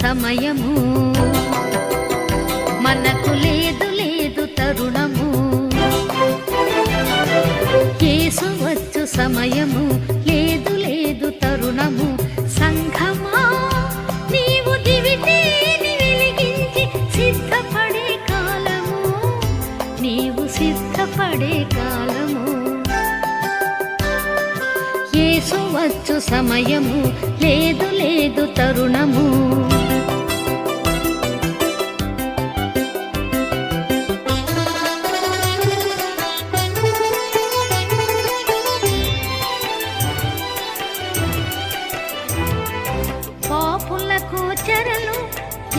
సమయము, మనకు లేదు లేదు తరుణము. యేసు వచ్చు సమయము, లేదు లేదు తరుణము. సంఘమా నీవు దివిటీని వెలిగించి సిద్ధపడే కాలము, నీవు సిద్ధపడే కాలము. యేసు వచ్చు సమయము, లేదు లేదు తరుణము. పాపులకు చెరలు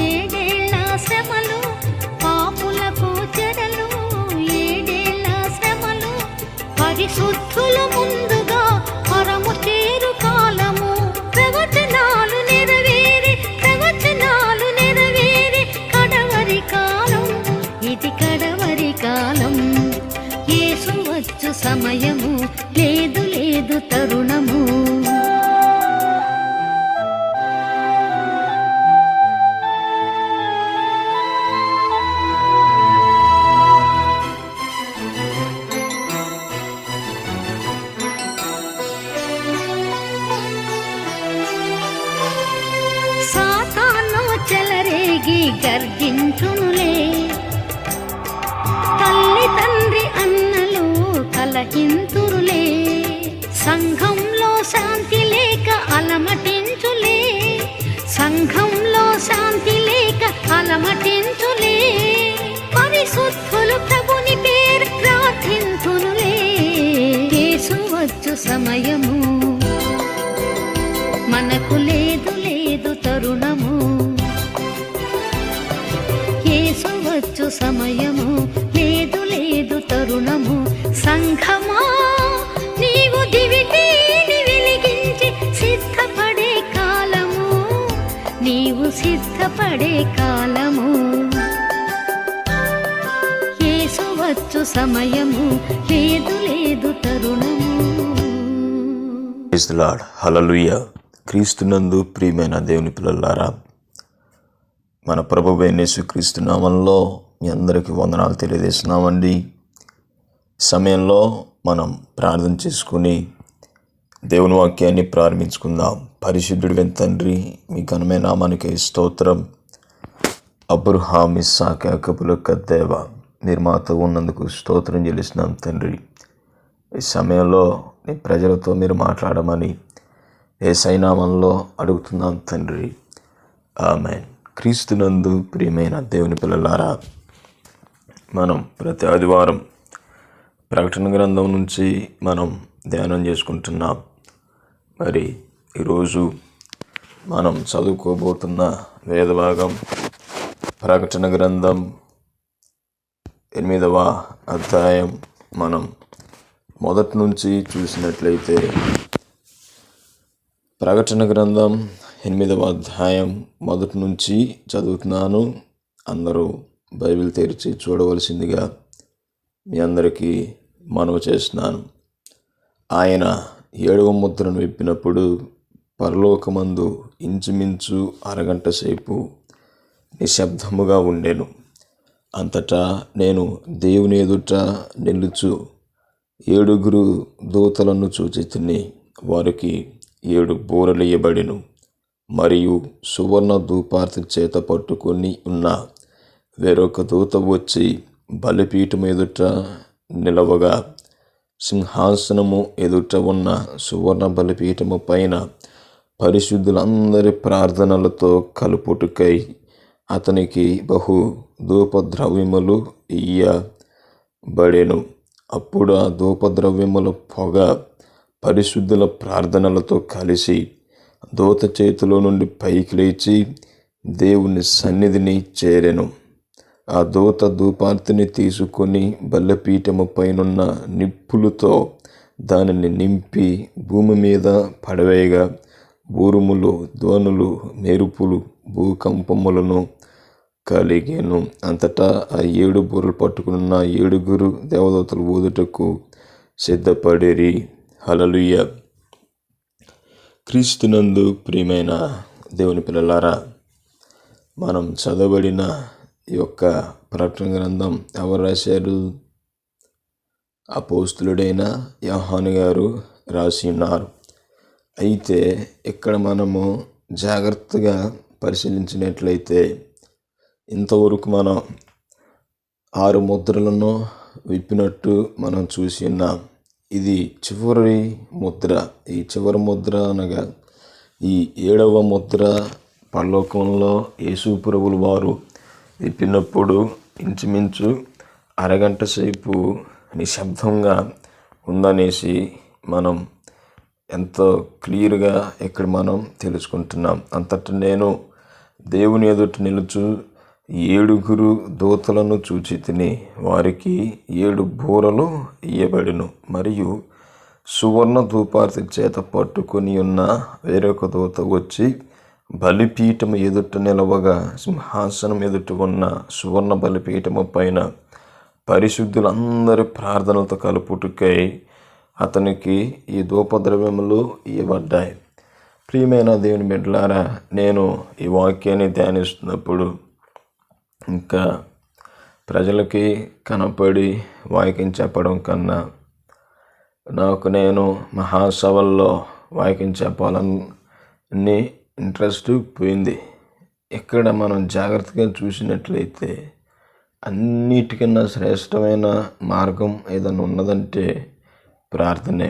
ఏడేళ్ల శ్రమలు, పాపులకు చెరలు ఏడేళ్ల శ్రమలు. పరిశుద్ధులు ముందుగా పరము చేరు కాలము, ప్రవచనాలు నెరవేరి ప్రవచనాలు నెరవేరి కడవరి కాలం, ఇది కడవరి కాలం. యేసు వచ్చు సమయము, లేదు లేదు తరుణము. చెలరేగి గర్జించునులే, తల్లి తండ్రి అన్నలు కలహింతురులే. సంఘంలో శాంతి లేక అలమటించులే, సంఘంలో శాంతి లేక అలమటించులే. పరిశుద్ధులు ప్రభుని పేరు ప్రార్థించునులే. యేసు వచ్చు సమయము, మనకు లేదు లేదు తరుణము. యేసు వచ్చు సమయము, లేదు లేదు తరుణము. సంఘమా నీవు దివిటీని వెలిగించి సిద్ధపడే కాలము, నీవు సిద్ధపడే కాలము. యేసు వచ్చు సమయము, లేదు లేదు తరుణము. Praise the lord. హల్లెలూయా. క్రీస్తునందు ప్రియమైన దేవుని పిల్లలారా, మన ప్రభువైన యేసుక్రీస్తు నామములో మీ అందరికీ వందనాలు తెలియజేస్తున్నామండి. సమయంలో మనం ప్రార్థన చేసుకుని దేవుని వాక్యాన్ని ప్రారంభించుకుందాం. పరిశుద్ధుడైన తండ్రి, మీ ఘనమైన నామానికి స్తోత్రం. అబ్రహాము ఇస్సాకు యాకోబుల దేవ, మీరు మాతో ఉన్నందుకు స్తోత్రం చెల్లిస్తున్నాం తండ్రి. ఈ సమయంలో నీ ప్రజలతో మీరు మాట్లాడమని యేసయ్య నామములో అడుగుతున్నాం తండ్రి. ఆమేన్. క్రీస్తునందు ప్రియమైన దేవుని పిల్లలారా, మనం ప్రతి ఆదివారం ప్రకటన గ్రంథం నుంచి మనం ధ్యానం చేసుకుంటున్నాం. మరి ఈరోజు మనం చదువుకోబోతున్న వేదభాగం ప్రకటన గ్రంథం 8వ అధ్యాయం. మనం మొదటి నుంచి చూసినట్లయితే ప్రకటన గ్రంథం 8వ అధ్యాయం మొదటి నుంచి చదువుతున్నాను. అందరూ బైబిల్ తెరిచి చూడవలసిందిగా మీ అందరికీ మనవి చేస్తున్నాను. ఆయన 7వ ముద్రను విప్పినప్పుడు పరలోకమందు ఇంచుమించు అరగంట సేపు నిశ్శబ్దముగా ఉండెను. అంతటా నేను దేవుని ఎదుట నిలుచు 7 దూతలను చూచితిని. వారికి 7 బూరలు ఇయ్యబడెను. మరియు సువర్ణ ధూపార్తి చేత పట్టుకొని ఉన్న వేరొక దూత వచ్చి బలిపీఠం ఎదుట నిలవగా, సింహాసనము ఎదుట ఉన్న సువర్ణ బలిపీఠము పైన పరిశుద్ధులందరి ప్రార్థనలతో కలుపుటకై అతనికి బహు ధూపద్రవ్యములు ఇయ్యబడెను. అప్పుడు ఆ ధూపద్రవ్యముల పొగ పరిశుద్ధుల ప్రార్థనలతో కలిసి దూత చేతిలో నుండి పైకి లేచి దేవుని సన్నిధిని చేరెను. ఆ దూత ధూపార్తిని తీసుకొని బలిపీఠము పైనున్న నిప్పులతో దానిని నింపి భూమి మీద పడవేయగా, ఉరుములు, ధ్వనులు, మెరుపులు, భూకంపములను కలిగెను. అంతటా ఆ 7 బూరలు పట్టుకున్న 7 దేవదూతలు ఊదుటకు సిద్ధపడిరి. హల్లెలూయా. క్రీస్తునందు ప్రియమైన దేవుని పిల్లలారా, మనం చదవబడిన ఈ యొక్క ప్రకటన గ్రంథం ఎవరు రాశారు? అపోస్తులుడైన యోహాను గారు రాసి ఉన్నారు. అయితే ఇక్కడ మనము జాగ్రత్తగా పరిశీలించినట్లయితే ఇంతవరకు మనం 6 ముద్రలను విప్పినట్టు మనం చూసి ఉన్నాం. ఇది చివరి ముద్ర. ఈ చివరి ముద్ర అనగా ఈ 7వ ముద్ర పరలోకంలో యేసు ప్రభువుల వారు విప్పినప్పుడు ఇంచుమించు అరగంట సేపు నిశ్శబ్దంగా ఉందనేసి మనం ఎంతో క్లియర్గా ఇక్కడ మనం తెలుసుకుంటున్నాం. అంతటా నేను దేవుని ఎదుట నిలుచు 7 దూతలను చూచి తిని, వారికి 7 బూరలు ఇయ్యబడిను. మరియు సువర్ణ ధూపార్తి చేత పట్టుకొని ఉన్న వేరొక దూత వచ్చి బలిపీఠము ఎదుట నిలవగా, సింహాసనం ఎదుట ఉన్న సువర్ణ బలిపీఠము పైన పరిశుద్ధులందరి ప్రార్థనలతో కలుపుటకై అతనికి ఈ ధూపద్రవ్యములు ఇవ్వబడ్డాయి. ప్రియమైన దేవుని బిడ్డలారా, నేను ఈ వాక్యాన్ని ధ్యానిస్తున్నప్పుడు ఇంకా ప్రజలకి కనపడి వాక్యం చెప్పడం కన్నా నాకు నేను మహాసభల్లో వాక్యం చెప్పాలని ఇంట్రెస్ట్ పోయింది. ఇక్కడ మనం జాగ్రత్తగా చూసినట్లయితే అన్నిటికన్నా శ్రేష్టమైన మార్గం ఏదైనా ఉన్నదంటే ప్రార్థనే.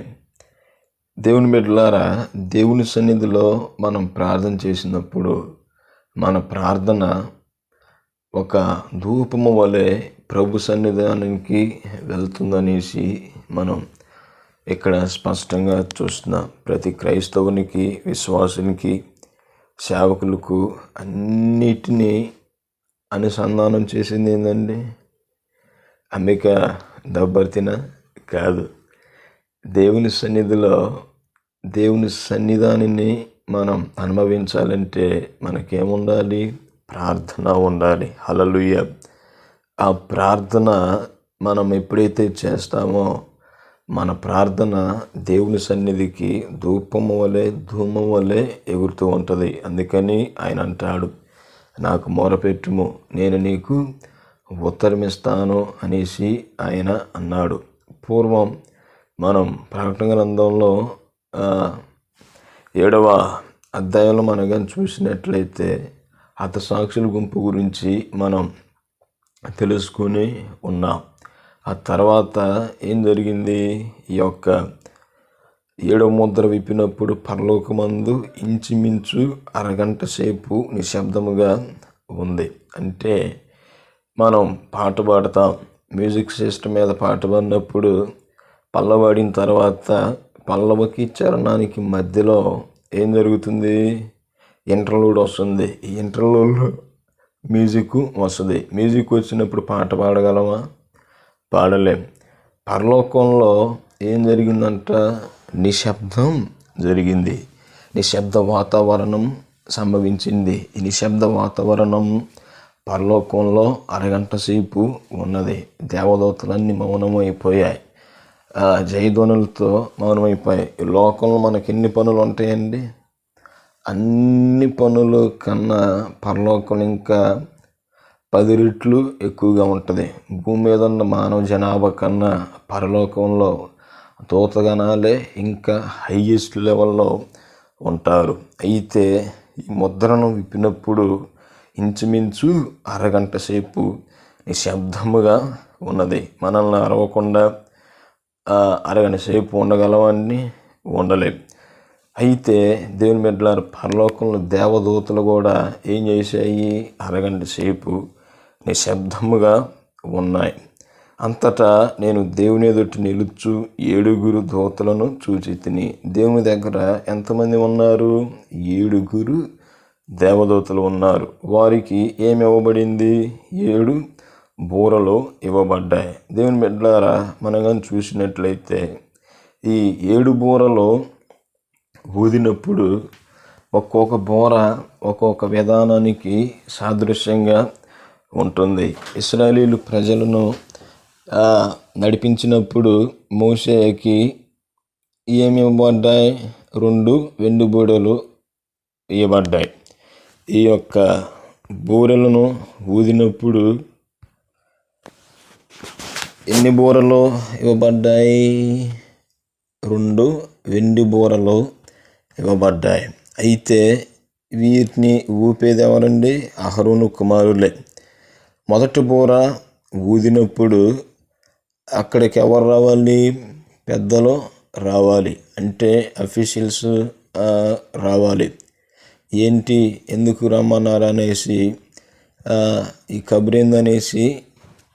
దేవుని బిడ్డలారా, దేవుని సన్నిధిలో మనం ప్రార్థన చేసినప్పుడు మన ప్రార్థన ఒక ధూపము వలె ప్రభు సన్నిధానానికి వెళ్తుందనేసి మనం ఇక్కడ స్పష్టంగా చూస్తున్నాం. ప్రతి క్రైస్తవునికి, విశ్వాసునికి, సేవకులకు అన్నిటినీ అనుసంధానం చేసింది ఏంటండి? అమ్మిక దబ్బర్తిన కాదు. దేవుని సన్నిధిలో దేవుని సన్నిధానాన్ని మనం అనుభవించాలంటే మనకేముండాలి? ప్రార్థన ఉండాలి. హల్లెలూయా. ఆ ప్రార్థన మనం ఎప్పుడైతే చేస్తామో మన ప్రార్థన దేవుని సన్నిధికి ధూపము వలె, ధూమం వలె ఎగురుతూ ఉంటుంది. అందుకని ఆయన అంటాడు, నాకు మొరపెట్టుము, నేను నీకు ఉత్తరమిస్తాను అనేసి ఆయన అన్నాడు. పూర్వం మనం ప్రకటన గ్రంథంలో 7వ అధ్యాయంలో మనం కానీ చూసినట్లయితే హతసాక్షుల గుంపు గురించి మనం తెలుసుకుని ఉన్నాం. ఆ తర్వాత ఏం జరిగింది? ఈ యొక్క 7వ ముద్ర విప్పినప్పుడు పరలోకమందు ఇంచుమించు అరగంట సేపు నిశ్శబ్దముగా ఉంది. అంటే మనం పాట పాడతాం, మ్యూజిక్ సిస్టమ్ మీద పాట పాడినప్పుడు పల్లవాడిన తర్వాత పల్లవకి చరణానికి మధ్యలో ఏం జరుగుతుంది? ఇంటర్లూడ్ వస్తుంది. ఈ ఇంటర్లూడ్లో మ్యూజిక్ వస్తుంది. మ్యూజిక్ వచ్చినప్పుడు పాట పాడగలమా? పాడలేం. పరలోకంలో ఏం జరిగిందంట? నిశ్శబ్దం జరిగింది. నిశ్శబ్ద వాతావరణం సంభవించింది. ఈ నిశ్శబ్ద వాతావరణం పరలోకంలో అరగంట సేపు ఉన్నది. దేవదూతలన్నీ మౌనమైపోయాయి, జయధ్వనులతో మౌనమైపోయాయి. ఈ లోకంలో మనకి ఎన్ని పనులు ఉంటాయండి? అన్ని పనులు కన్నా పరలోకం ఇంకా 10 రెట్లు ఎక్కువగా ఉంటుంది. భూమి మీద ఉన్న మానవ జనాభా కన్నా పరలోకంలో దూతగణాలే ఇంకా హైయెస్ట్ లెవెల్లో ఉంటారు. అయితే ఈ ముద్రను విప్పినప్పుడు ఇంచుమించు అరగంట సేపు నిశ్శబ్దముగా ఉన్నది. మనల్ని అరవకుండా అరగంట సేపు ఉండగలవని ఉండలేం. అయితే దేవుని బిడ్డలారా, పరలోకంలో దేవదూతలు కూడా ఏం చేశాయి? అరగంట సేపు నిశ్శబ్దముగా ఉన్నాయి. అంతటా నేను దేవుని ఎదుట నిలుచు 7 దూతలను చూచి తిని. దేవుని దగ్గర ఎంతమంది ఉన్నారు? 7 దేవదూతలు ఉన్నారు. వారికి ఏమి ఇవ్వబడింది? 7 బూరలు ఇవ్వబడ్డాయి. దేవుని బిడ్డలారా, మనం కానీ చూసినట్లయితే ఈ 7 బూరలు ఊదినప్పుడు ఒక్కొక్క బూర ఒక్కొక్క విధానానికి సాదృశ్యంగా ఉంటుంది. ఇశ్రాయేలు ప్రజలను నడిపించినప్పుడు మోషేకి ఏమి ఇవ్వబడ్డాయి? 2 వెండి బూరలు ఇవ్వబడ్డాయి. ఈ యొక్క బూరెలను ఊదినప్పుడు ఎన్ని బూరలు ఇవ్వబడ్డాయి? 2 వెండి బూరలు ఇవ్వబడ్డాయి. అయితే వీటిని ఊపేది ఎవరండి? అహరోను కుమారులే. మొదటి బూర ఊదినప్పుడు అక్కడికి ఎవరు రావాలి? పెద్దలు రావాలి, అంటే అఫీషియల్స్ రావాలి. ఏంటి, ఎందుకు రమ్మన్నారు అనేసి ఈ కబురేందనేసి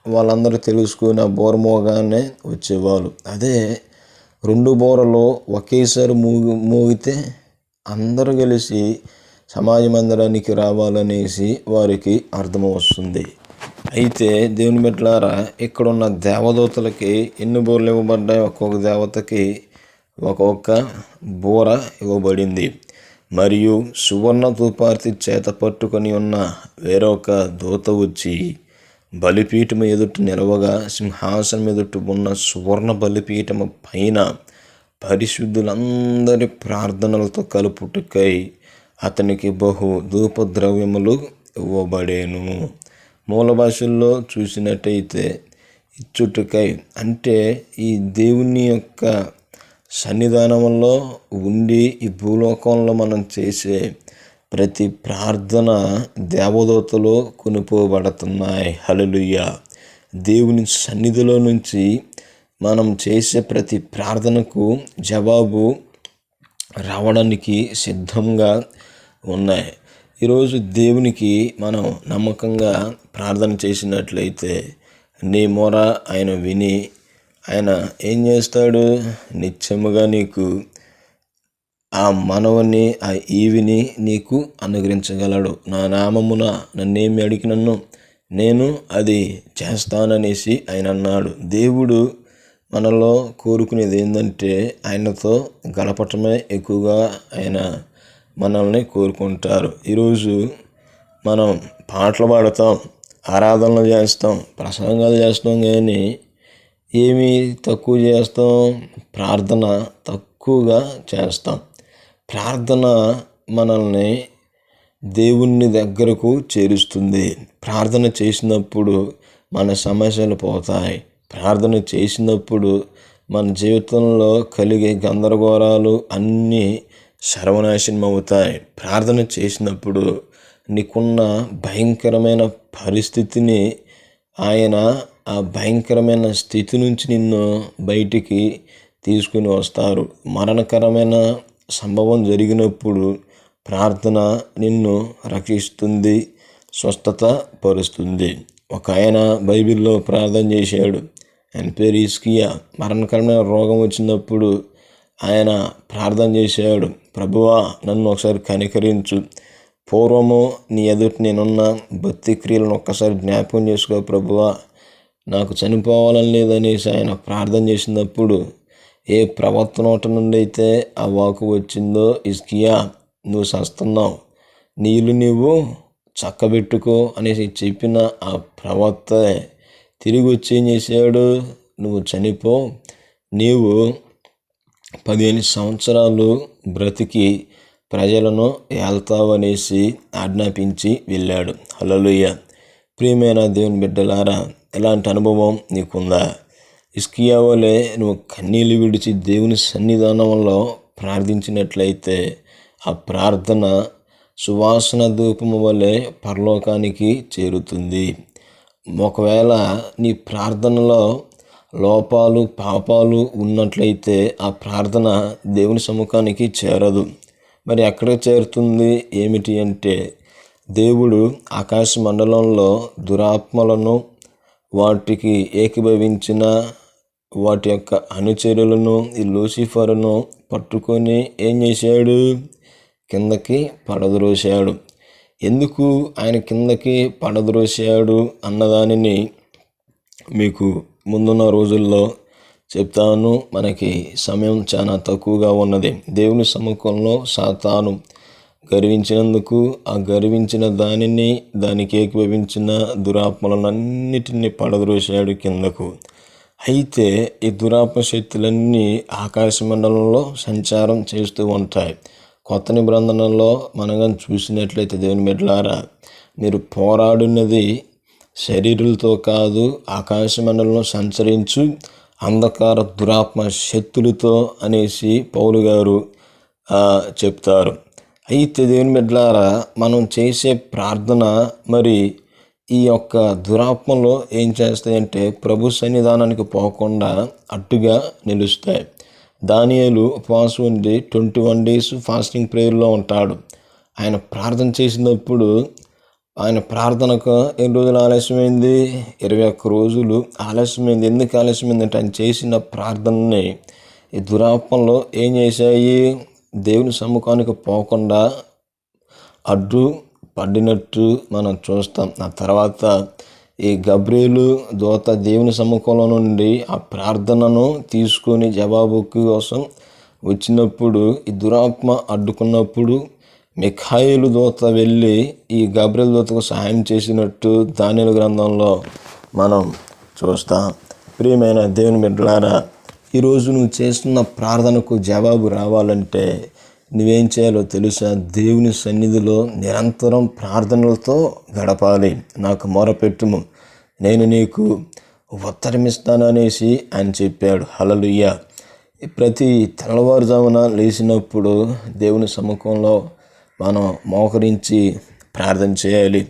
వాళ్ళందరూ తెలుసుకుని ఆ బూర మోగానే వచ్చేవాళ్ళు. అదే 2 బూరలు ఒకేసారి మోగితే అందరూ కలిసి సమాజ మందిరానికి రావాలనేసి వారికి అర్థం వస్తుంది. అయితే దేవుని బిడ్డలారా, ఇక్కడున్న దేవదూతలకి ఎన్ని బూరలు ఇవ్వబడ్డాయి? ఒక్కొక్క దేవతకి ఒక్కొక్క బూర ఇవ్వబడింది. మరియు సువర్ణ ధూపార్తి చేత పట్టుకొని ఉన్న వేరొక దూత వచ్చి బలిపీఠము ఎదుట నిలవగా, సింహాసనం ఎదుట ఉన్న సువర్ణ బలిపీఠము పైన పరిశుద్ధులందరి ప్రార్థనలతో కలుపుటకై అతనికి బహు ధూపద్రవ్యములు ఇవ్వబడేను. మూల భాషల్లో చూసినట్టయితే ఇచ్చుటకై, అంటే ఈ దేవుని యొక్క సన్నిధానంలో ఉండి ఈ భూలోకంలో మనం చేసే ప్రతి ప్రార్థన దేవదూతలు కొనుక్కోబడుతున్నాయి. హల్లెలూయా. దేవుని సన్నిధిలో నుంచి మనం చేసే ప్రతి ప్రార్థనకు జవాబు రావడానికి సిద్ధంగా ఉన్నాయి. ఈరోజు దేవునికి మనం నమ్మకంగా ప్రార్థన చేసినట్లయితే నీ మొర ఆయన విని ఆయన ఏం చేస్తాడు? నిత్యముగా నీకు ఆ మనవని, ఆ ఈవిని నీకు అనుగ్రహించగలడు. నా నామమున నన్నేమి అడిగినను నేను అది చేస్తాననేసి ఆయన అన్నాడు. దేవుడు మనలో కోరుకునేది ఏంటంటే ఆయనతో గడపటమే ఎక్కువగా ఆయన మనల్ని కోరుకుంటారు. ఈరోజు మనం పాటలు పాడతాం, ఆరాధనలు చేస్తాం, ప్రసంగాలు చేస్తాం, కానీ ఏమి తక్కువ చేస్తాం? ప్రార్థన తక్కువగా చేస్తాం. ప్రార్థన మనల్ని దేవుని దగ్గరకు చేరుస్తుంది. ప్రార్థన చేసినప్పుడు మన సమస్యలు పోతాయి. ప్రార్థన చేసినప్పుడు మన జీవితంలో కలిగే గందరగోళాలు అన్నీ సర్వనాశనం అవుతాయి. ప్రార్థన చేసినప్పుడు నీకున్న భయంకరమైన పరిస్థితిని ఆయన ఆ భయంకరమైన స్థితి నుంచి నిన్ను బయటికి తీసుకుని వస్తారు. మరణకరమైన సంభవం జరిగినప్పుడు ప్రార్థన నిన్ను రక్షిస్తుంది, స్వస్థత పరుస్తుంది. ఒక ఆయన బైబిల్లో ప్రార్థన చేశాడు. ఆయన పేరు హిజ్కియా. మరణకరమైన రోగం వచ్చినప్పుడు ఆయన ప్రార్థన చేశాడు. ప్రభువా, నన్ను ఒకసారి కనికరించు, పూర్వము నీ ఎదుట నేనున్న భక్తి క్రియలను ఒక్కసారి జ్ఞాపకం చేసుకో ప్రభువా, నాకు చనిపోవాలని లేదనేసి ఆయన ప్రార్థన చేసినప్పుడు ఏ ప్రవక్త నోట నుండి అయితే ఆ వాకు వచ్చిందో, హిజ్కియా నువ్వు చస్తున్నావు, నీళ్ళు నీవు చక్కబెట్టుకో అనేసి చెప్పిన ఆ ప్రవక్త తిరిగి వచ్చి ఏం చేశాడు? నువ్వు చనిపో, నీవు 15 సంవత్సరాలు బ్రతికి ప్రజలను ఏల్తావు అనేసి ఆజ్ఞాపించి వెళ్ళాడు. హల్లెలూయా. ప్రియమైన దేవుని బిడ్డలారా, ఎలాంటి అనుభవం నీకుందా? హిజ్కియా వలె నువ్వు కన్నీళ్ళు విడిచి దేవుని సన్నిధానంలో ప్రార్థించినట్లయితే ఆ ప్రార్థన సువాసన ధూపము వలె పరలోకానికి చేరుతుంది. ఒకవేళ నీ ప్రార్థనలో లోపాలు, పాపాలు ఉన్నట్లయితే ఆ ప్రార్థన దేవుని సముఖానికి చేరదు. మరి ఎక్కడ చేరుతుంది? ఏమిటి అంటే, దేవుడు ఆకాశ మండలంలో దురాత్మలను, వాటికి ఏకీభవించిన వాటి యొక్క అనుచరులను, ఈ లూసిఫరును పట్టుకొని ఏం చేశాడు? కిందకి పడద్రోశాడు. ఎందుకు ఆయన కిందకి పడద్రోశాడు అన్నదానిని మీకు ముందున్న రోజుల్లో చెప్తాను. మనకి సమయం చాలా తక్కువగా ఉన్నది. దేవుని సముఖంలో సాతాను గర్వించినందుకు ఆ గర్వించిన దానిని, దానికి ఏకీభవించిన దురాత్మలన్నిటినీ పడద్రోశాడు కిందకు. అయితే ఈ దురాత్మ శక్తులన్నీ ఆకాశ మండలంలో సంచారం చేస్తూ ఉంటాయి. కొత్త నిబంధనలో మనం చూసినట్లయితే దేవుని బిడ్డలారా, మీరు పోరాడినది శరీరులతో కాదు, ఆకాశమండలంలో సంచరించు అంధకార దురాత్మ శక్తులతో అనేసి పౌలు గారు చెప్తారు. అయితే దేవుని బిడ్డలారా, మనం చేసే ప్రార్థన మరి ఈ యొక్క దురాత్మలో ఏం చేస్తాయంటే ప్రభు సన్నిధానానికి పోకుండా అడ్డుగా నిలుస్తాయి. దానియేలు ఉపవాసం ఉండి 21 days ఫాస్టింగ్ ప్రేయర్లో ఉంటాడు. ఆయన ప్రార్థన చేసినప్పుడు ఆయన ప్రార్థనకు ఎన్ని రోజులు ఆలస్యమైంది? 21 రోజులు ఆలస్యమైంది. ఎందుకు ఆలస్యమైందంటే ఆయన చేసిన ప్రార్థనని ఈ దురాత్మలో ఏం చేశాయి? దేవుని సముఖానికి పోకుండా అడ్డు పడినట్టు మనం చూస్తాం. ఆ తర్వాత ఈ గబ్రియేలు దూత దేవుని సముఖంలో నుండి ఆ ప్రార్థనను తీసుకొని జవాబు కోసం వచ్చినప్పుడు ఈ దురాత్మ అడ్డుకున్నప్పుడు మిఖాయేలు దూత వెళ్ళి ఈ గబ్రియేలు దూతకు సహాయం చేసినట్టు దానియేలు గ్రంథంలో మనం చూస్తాం. ప్రియమైన దేవుని బిడ్డలారా, ఈరోజు నువ్వు చేస్తున్న ప్రార్థనకు జవాబు రావాలంటే నువ్వేం చేయాలో తెలుసా? దేవుని సన్నిధిలో నిరంతరం ప్రార్థనలతో గడపాలి. నాకు మొరపెట్టుము, నేను నీకు ఉత్తరమిస్తాననేసి ఆయన చెప్పాడు. హల్లెలూయా. ప్రతి తెల్లవారుజామున లేచినప్పుడు దేవుని సముఖంలో మనం మోకరించి ప్రార్థన చేయాలి.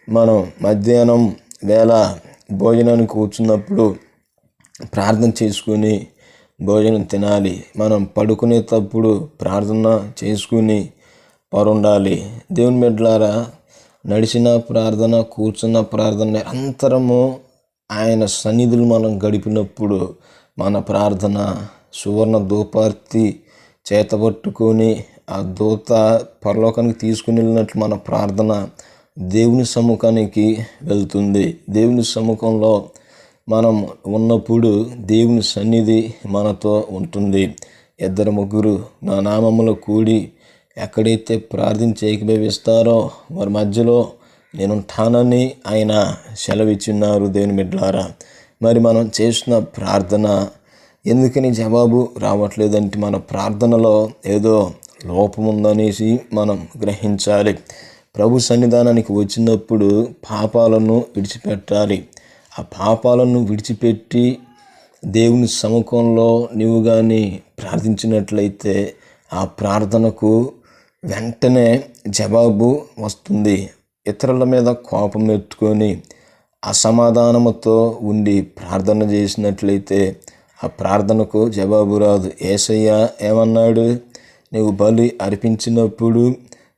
మనం మధ్యాహ్నం వేళ భోజనానికి కూర్చున్నప్పుడు ప్రార్థన చేసుకుని భోజనం తినాలి. మనం పడుకునేటప్పుడు ప్రార్థన చేసుకుని పరుండాలి. దేవుని బిడ్డలారా, నడిచిన ప్రార్థన, కూర్చున్న ప్రార్థన నిరంతరము ఆయన సన్నిధులు మనం గడిపినప్పుడు మన ప్రార్థన సువర్ణ ధూపార్తి చేతబట్టుకొని ఆ దూత పరలోకానికి తీసుకుని వెళ్ళినట్లు మన ప్రార్థన దేవుని సముఖానికి వెళ్తుంది. దేవుని సముఖంలో మనం ఉన్నప్పుడు దేవుని సన్నిధి మనతో ఉంటుంది. 2-3 నా నామములో కూడి ఎక్కడైతే ప్రార్థించి ఏకీభవిస్తారో వారి మధ్యలో నేనుంటానని ఆయన సెలవిచ్చున్నారు. దేవుని బిడ్డలారా, మరి మనం చేసిన ప్రార్థన ఎందుకని జవాబు రావట్లేదంటే మన ప్రార్థనలో ఏదో లోపం ఉందనేసి మనం గ్రహించాలి. ప్రభు సన్నిధానానికి వచ్చినప్పుడు పాపాలను విడిచిపెట్టాలి. ఆ పాపాలను విడిచిపెట్టి దేవుని సముఖంలో నీవు కానీ ప్రార్థించినట్లయితే ఆ ప్రార్థనకు వెంటనే జవాబు వస్తుంది. ఇతరుల మీద కోపం ఎత్తుకొని అసమాధానముతో ఉండి ప్రార్థన చేసినట్లయితే ఆ ప్రార్థనకు జవాబు రాదు. యేసయ్య ఏమన్నాడు? నీవు బలి అర్పించినప్పుడు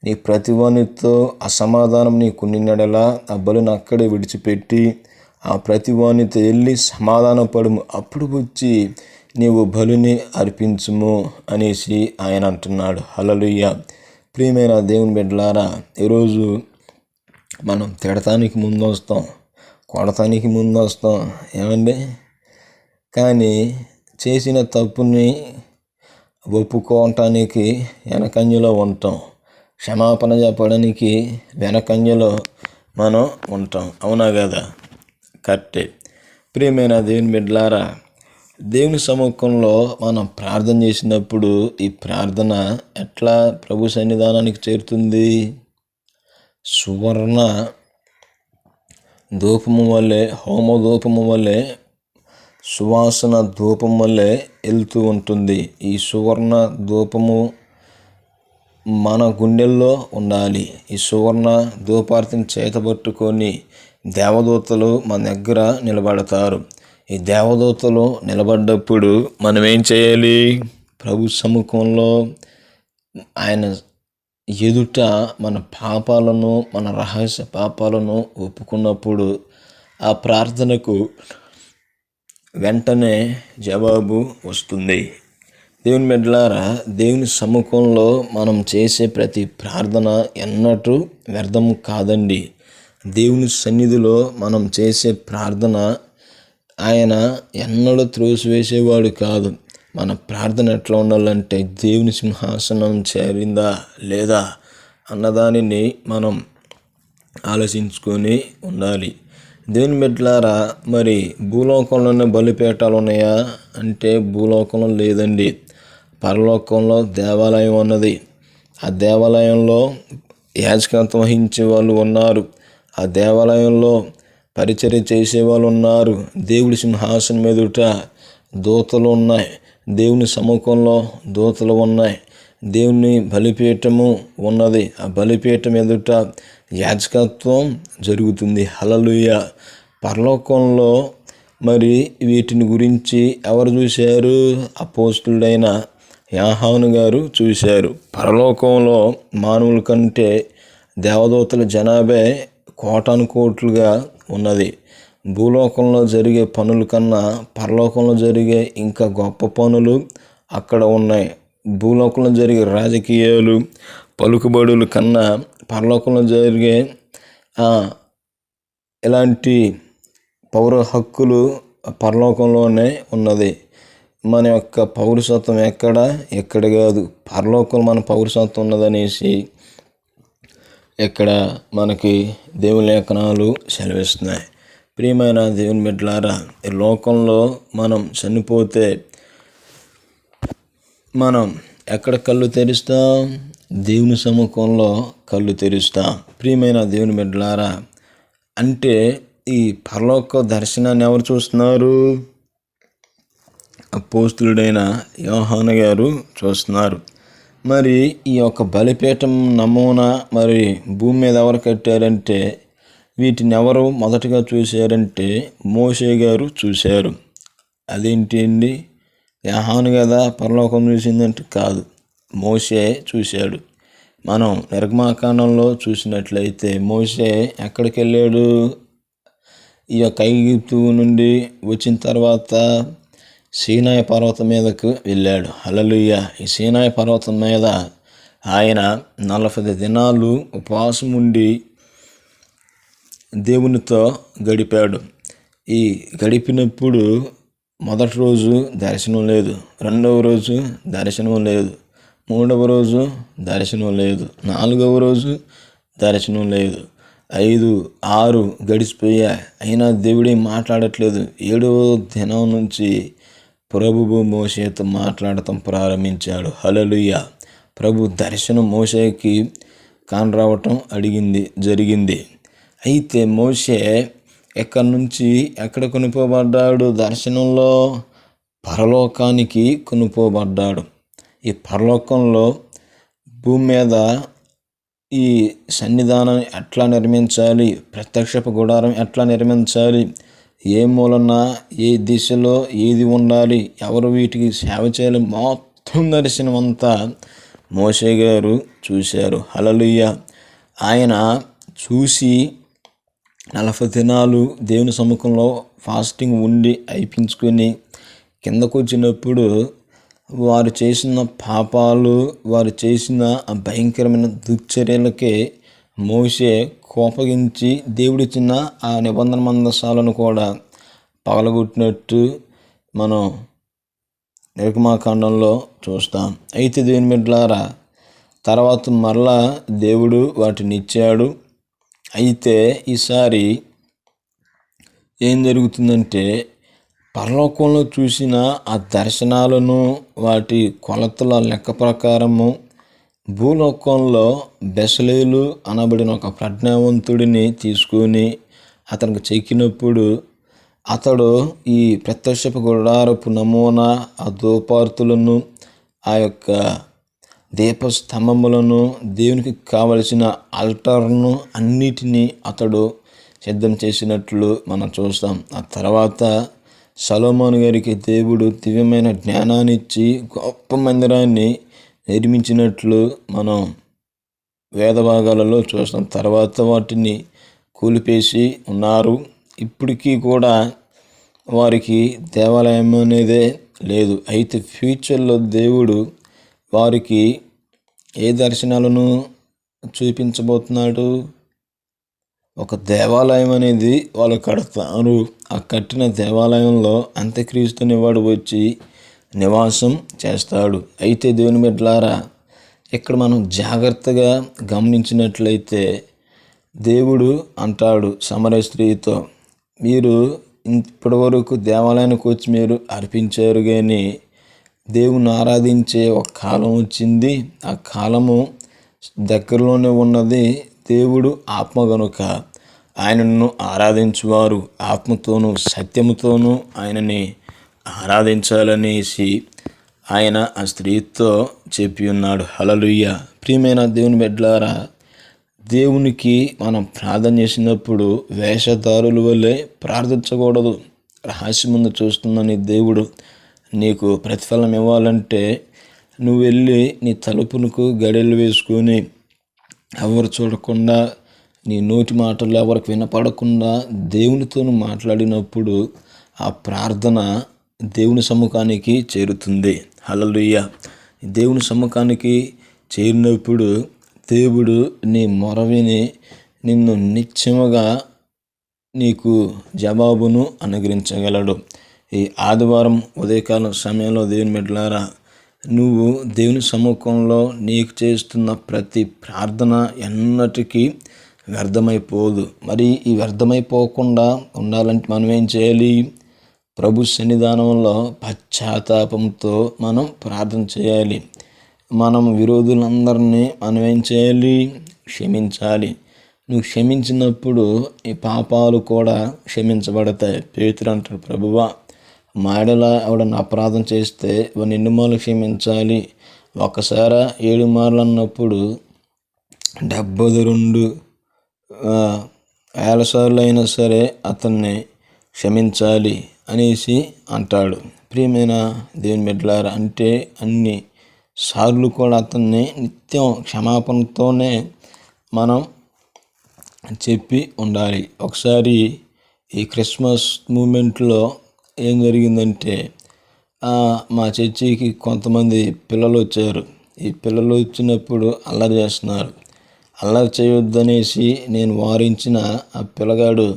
నీ ప్రతివానితో అసమాధానం నీకున్నడలా ఆ బలిని అక్కడే విడిచిపెట్టి ఆ ప్రతివానితో వెళ్ళి సమాధానపడుము, అప్పుడు వచ్చి నీవు బలిని అర్పించుము అనేసి ఆయన అంటున్నాడు. హల్లెలూయా. ప్రియమైన దేవుని బిడ్డలారా, ఈరోజు మనం తిడటానికి ముందు వస్తాం, కొడటానికి ముందు వస్తాం, ఏమండి? కానీ చేసిన తప్పుని ఒప్పుకోవటానికి వెనకంజలో ఉంటాం, క్షమాపణ చెప్పడానికి వెనకంజలో మనం ఉంటాం. అవునా కదా? కరెక్టే. ప్రియమైన దేవుని బిడ్డలారా, దేవుని సముఖంలో మనం ప్రార్థన చేసినప్పుడు ఈ ప్రార్థన ఎట్లా ప్రభు సన్నిధానానికి చేరుతుంది? సువర్ణ ధూపము వల్లే, హోమ ధూపము వల్లే, సువాసన ధూపం వల్లే వెళ్తూ ఉంటుంది. ఈ సువర్ణ ధూపము మన గుండెల్లో ఉండాలి. ఈ సువర్ణ ధూపార్తిని చేతబట్టుకొని దేవదూతలు మన దగ్గర నిలబడతారు. ఈ దేవదూతలు నిలబడ్డప్పుడు మనం ఏం చేయాలి? ప్రభు సముఖంలో ఆయన ఎదుట మన పాపాలను, మన రహస్య పాపాలను ఒప్పుకున్నప్పుడు ఆ ప్రార్థనకు వెంటనే జవాబు వస్తుంది. దేవుని బిడ్డలారా, దేవుని సముఖంలో మనం చేసే ప్రతి ప్రార్థన ఎన్నటూ వ్యర్థం కాదండి. దేవుని సన్నిధిలో మనం చేసే ప్రార్థన ఆయన ఎన్నడూ త్రోసివేసేవాడు కాదు. మన ప్రార్థన ఎట్లా ఉండాలంటే దేవుని సింహాసనం చేరిందా లేదా అన్నదానిని మనం ఆలోచించుకొని ఉండాలి. దేవుని బిడ్డలారా, మరి భూలోకంలోనే బలిపీఠాలు ఉన్నాయా అంటే భూలోకంలో లేదండి. పరలోకంలో దేవాలయం ఉన్నది. ఆ దేవాలయంలో యాజకత్వం వహించే వాళ్ళు ఉన్నారు. ఆ దేవాలయంలో పరిచర్య చేసేవాళ్ళు ఉన్నారు. దేవుడి సింహాసనం ఎదుట దూతలు ఉన్నాయి. దేవుని సముఖంలో దూతలు ఉన్నాయి. దేవుని బలిపీఠము ఉన్నది. ఆ బలిపీఠం ఎదుట యాజకత్వం జరుగుతుంది. హల్లెలూయా. పరలోకంలో మరి వీటిని గురించి ఎవరు చూశారు? అపోస్తలుడైన యోహాను గారు చూశారు. పరలోకంలో మానవుల కంటే దేవదూతల జనాభా కోటాను కోట్లుగా ఉన్నది. భూలోకంలో జరిగే పనుల కన్నా పరలోకంలో జరిగే ఇంకా గొప్ప పనులు అక్కడ ఉన్నాయి. భూలోకంలో జరిగే రాజకీయాలు, పలుకుబడుల కన్నా పరలోకంలో జరిగే ఇలాంటి పౌర హక్కులు పరలోకంలోనే ఉన్నది. మన యొక్క పౌరసత్వం ఎక్కడ కాదు, పరలోకంలో మన పౌరసత్వం ఉన్నదనేసి ఇక్కడ మనకి దేవుని లేఖనాలు సెలవిస్తున్నాయి. ప్రియమైన దేవుని బిడ్డలారా, ఈ లోకంలో మనం చనిపోతే మనం ఎక్కడ కళ్ళు తెరుస్తాం? దేవుని సముఖంలో కళ్ళు తెరుస్తాం. ప్రియమైన దేవుని బిడ్డలారా, అంటే ఈ పరలోక దర్శనాన్ని ఎవరు చూస్తున్నారు? అపోస్తలుడైన యోహాను గారు చూస్తున్నారు. మరి ఈ యొక్క బలిపీఠం నమూనా మరి భూమి మీద ఎవరు కట్టారంటే, వీటిని ఎవరు మొదటగా చూశారంటే మోషే గారు చూశారు. అదేంటి అండి, యోహాను కదా పరలోకం చూసిందంటే కాదు, మోషే చూశాడు. మనం నిర్గమాకాండంలో చూసినట్లయితే మోషే ఎక్కడికి వెళ్ళాడు? ఈ యొక్క ఐగుప్తు నుండి వచ్చిన తర్వాత సీనాయి పర్వతం మీదకు వెళ్ళాడు. హల్లెలూయా. ఈ సీనాయి పర్వతం మీద ఆయన 40 దినాలు ఉపవాసం ఉండి దేవునితో గడిపాడు. ఈ గడిపినప్పుడు మొదటి రోజు దర్శనం లేదు, రెండవ రోజు దర్శనం లేదు, మూడవ రోజు దర్శనం లేదు, నాలుగవ రోజు దర్శనం లేదు, 5, 6 గడిచిపోయాయి. అయినా దేవుడే మాట్లాడట్లేదు. 7వ దినం నుంచి ప్రభువు మోషేతో మాట్లాడటం ప్రారంభించాడు. హల్లెలూయా. ప్రభు దర్శనం మోషేకి కానరావటం జరిగింది. అయితే మోషే ఎక్కడి నుంచి ఎక్కడ కొనుక్కోబడ్డాడు? దర్శనంలో పరలోకానికి కొనుక్కోబడ్డాడు. ఈ పరలోకంలో భూమి మీద ఈ సన్నిధానం ఎట్లా నిర్మించాలి, ప్రత్యక్షపు గుడారం ఎట్లా నిర్మించాలి, ఏ మూలన ఏ దిశలో ఏది ఉండాలి, ఎవరు వీటికి సేవ చేయాలి, మొత్తం దర్శనం అంతా మోషే గారు చూశారు. హల్లెలూయా. ఆయన చూసి 40 దినాలు దేవుని సముఖంలో ఫాస్టింగ్ ఉండి అయిపించుకొని కిందకు వచ్చినప్పుడు వారు చేసిన పాపాలు, వారు చేసిన భయంకరమైన దుశ్చర్యలకే మోషే కోపగించి దేవుడిచ్చిన ఆ నిబంధన మందసాలను కూడా పగలగొట్టినట్టు మనం నిర్గమాకాండంలో చూస్తాం. అయితే దేవుని బిడ్డలారా, తర్వాత మరలా దేవుడు వాటిని ఇచ్చాడు. అయితే ఈసారి ఏం జరుగుతుందంటే, పరలోకంలో చూసిన ఆ దర్శనాలను వాటి కొలతల లెక్క ప్రకారము భూలోకంలో బెసలేలు అనబడిన ఒక ప్రజ్ఞావంతుడిని తీసుకొని అతనికి చెక్కినప్పుడు అతడు ఈ ప్రత్యక్షపు గుడారపు నమూనా, ఆ ధూపార్తులను, ఆ యొక్క దీపస్తంభములను, దేవునికి కావలసిన ఆల్టార్ను అన్నిటినీ అతడు సిద్ధం చేసినట్లు మనం చూస్తాం. ఆ తర్వాత సొలొమోను గారికి దేవుడు దివ్యమైన జ్ఞానాన్ని ఇచ్చి గొప్ప మందిరాన్ని నిర్మించినట్లు మనం వేద భాగాలలో చూస్తాం. తర్వాత వాటిని కూలిపేసి ఉన్నారు. ఇప్పటికీ కూడా వారికి దేవాలయం అనేదే లేదు. అయితే ఫ్యూచర్లో దేవుడు వారికి ఏ దర్శనాలను చూపించబోతున్నాడు? ఒక దేవాలయం అనేది వాళ్ళు కడతారు. ఆ కట్టిన దేవాలయంలో అంత్యక్రీస్తుని వాడు వచ్చి నివాసం చేస్తాడు. అయితే దేవుని బిడ్డలారా, ఇక్కడ మనం జాగ్రత్తగా గమనించినట్లయితే దేవుడు అంటాడు సమరయ స్త్రీతో, మీరు ఇప్పటి వరకు దేవాలయానికి వచ్చి మీరు అర్పించారు, కానీ దేవుని ఆరాధించే ఒక కాలం వచ్చింది. ఆ కాలము దగ్గరలోనే ఉన్నది. దేవుడు ఆత్మ గనుక ఆయనను ఆరాధించువారు ఆత్మతోనూ సత్యముతోనూ ఆయనని ఆరాధించాలనేసి ఆయన ఆ స్త్రీతో చెప్పి ఉన్నాడు. హల్లెలూయా. ప్రియమైన దేవుని బిడ్డలారా, దేవునికి మనం ప్రార్థన చేసినప్పుడు వేషధారుల వల్లే ప్రార్థించకూడదు. రహస్యముందు చూస్తున్న నీ దేవుడు నీకు ప్రతిఫలం ఇవ్వాలంటే నువ్వు వెళ్ళి నీ తలుపునకు గడియలు వేసుకొని ఎవరు చూడకుండా నీ నోటి మాటలు ఎవరికి వినపడకుండా దేవునితో మాట్లాడినప్పుడు ఆ ప్రార్థన దేవుని సముఖానికి చేరుతుంది. హల్లెలూయా. దేవుని సముఖానికి చేరినప్పుడు దేవుడు నీ మొర విని నిన్ను నిత్యముగా నీకు జవాబును అనుగ్రహించగలడు. ఈ ఆదివారం ఉదయకాలం సమయంలో దేవుని బిడ్డలారా, నువ్వు దేవుని సముఖంలో నీకు చేస్తున్న ప్రతి ప్రార్థన ఎన్నటికీ వ్యర్థమైపోదు. మరి ఈ వ్యర్థమైపోకుండా ఉండాలంటే మనం ఏం చేయాలి? ప్రభు సన్నిధానంలో పశ్చాత్తాపంతో మనం ప్రార్థన చేయాలి. మనం విరోధులందరినీ మనం ఏం చేయాలి? క్షమించాలి. నువ్వు క్షమించినప్పుడు ఈ పాపాలు కూడా క్షమించబడతాయి. పేతురు అంటాడు, ప్రభువా మాడలా ఎవడన్నా అపరాధం చేస్తే వాడిని ఎన్ని మార్లు క్షమించాలి? ఒకసారి 7 మార్లు అన్నప్పుడు 72,000 సార్లు అయినా సరే అతన్ని క్షమించాలి అనేసి అంటాడు. ప్రియమైన దేవుని బిడ్డలారా, అంటే అన్ని సార్లు కూడా అతన్ని నిత్యం క్షమాపణతోనే మనం చెప్పి ఉండాలి. ఒకసారి ఈ క్రిస్మస్ మూమెంట్లో ఏం జరిగిందంటే, మా చర్చికి కొంతమంది పిల్లలు వచ్చారు. ఈ పిల్లలు వచ్చినప్పుడు అల్లరి చేస్తున్నారు. అల్లరి చేయొద్దనేసి నేను వారించిన ఆ పిల్లగాడు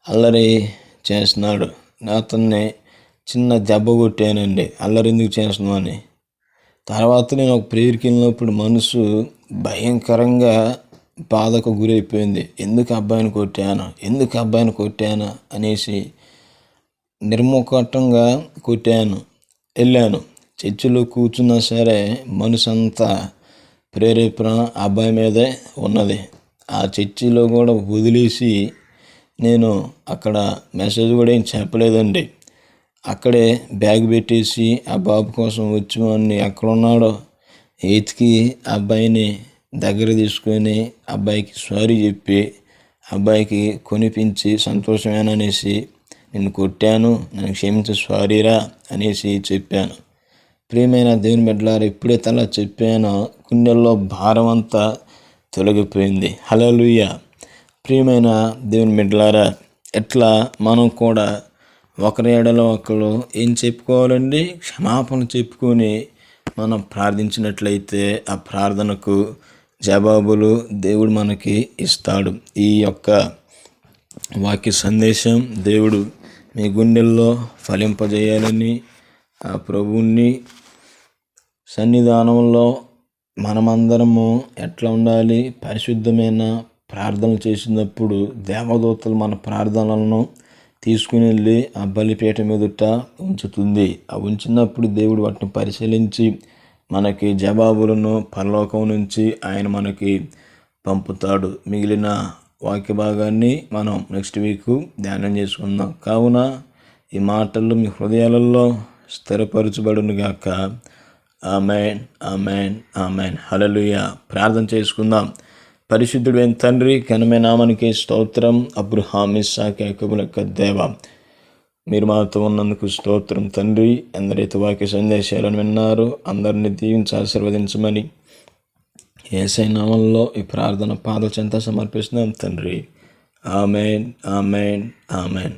అల్లరి చేస్తున్నాడు. అతన్ని చిన్న దెబ్బ కొట్టానండి, అల్లరి ఎందుకు చేస్తున్నావు అని. తర్వాత నేను ఒక ప్రేయర్కి వెళ్ళినప్పుడు మనసు భయంకరంగా బాధకు గురైపోయింది. ఎందుకు అబ్బాయిని కొట్టాను అనేసి నిర్ముఖంగా వెళ్ళాను. చర్చిలో కూర్చున్నా సరే మనసు అంతా ప్రేరేపణ అబ్బాయి మీదే ఉన్నది. ఆ చర్చిలో కూడా వదిలేసి నేను అక్కడ మెసేజ్ కూడా ఏం చెప్పలేదండి. అక్కడే బ్యాగ్ పెట్టేసి ఆ బాబు కోసం వచ్చామని ఎక్కడ ఉన్నాడో ఎతికి అబ్బాయిని దగ్గర తీసుకొని అబ్బాయికి సారీ చెప్పి అబ్బాయికి కొనిపించి సంతోషమేననేసి నిన్ను కొట్టాను, నన్ను క్షమించి సారీరా అనేసి చెప్పాను. ప్రియమైన దేవుని బిడ్డలారా, ఎప్పుడైతే అలా చెప్పానో గుండెల్లో భారం అంతా తొలగిపోయింది. హల్లెలూయా. ప్రియమైన దేవుని బిడ్డలారా, ఎట్లా మనం కూడా ఒకరి ఎడలో ఒకరు ఏం చెప్పుకోవాలండి? క్షమాపణ చెప్పుకొని మనం ప్రార్థించినట్లయితే ఆ ప్రార్థనకు జవాబులు దేవుడు మనకి ఇస్తాడు. ఈ యొక్క వాక్య సందేశం దేవుడు మీ గుండెల్లో ఫలింపజేయాలని ఆ ప్రభువుని సన్నిధానంలో మనమందరము ఎట్లా ఉండాలి? పరిశుద్ధమైన ప్రార్థనలు చేసినప్పుడు దేవదూతలు మన ప్రార్థనలను తీసుకుని వెళ్ళి ఆ బలిపీఠం ఎదుట ఉంచుతుంది. ఆ ఉంచినప్పుడు దేవుడు వాటిని పరిశీలించి మనకి జవాబులను పరలోకం నుంచి ఆయన మనకి పంపుతాడు. మిగిలిన వాక్య భాగాన్ని మనం నెక్స్ట్ వీక్ ధ్యానం చేసుకుందాం. కావున ఈ మాటలు మీ హృదయాలలో స్థిరపరచబడును గాక. ఆమేన్, ఆమేన్, ఆమేన్. హల్లెలూయా. ప్రార్థన చేసుకుందాం. పరిశుద్ధుడైన తండ్రి, ఘనమైన నామానికి స్తోత్రం. అబ్రహాము ఇస్సాకు యాకోబుల యొక్క దేవా, మీరు మాతో ఉన్నందుకు స్తోత్రం తండ్రి. ఎందరైతే వాక్య సందేశాలను విన్నారు అందరినీ దీవించి ఆశీర్వదించమని యేసయ్య నామములో ఈ ప్రార్థన పాదాల చెంత సమర్పిస్తున్నాం తండ్రి. ఆమేన్, ఆమేన్, ఆమేన్.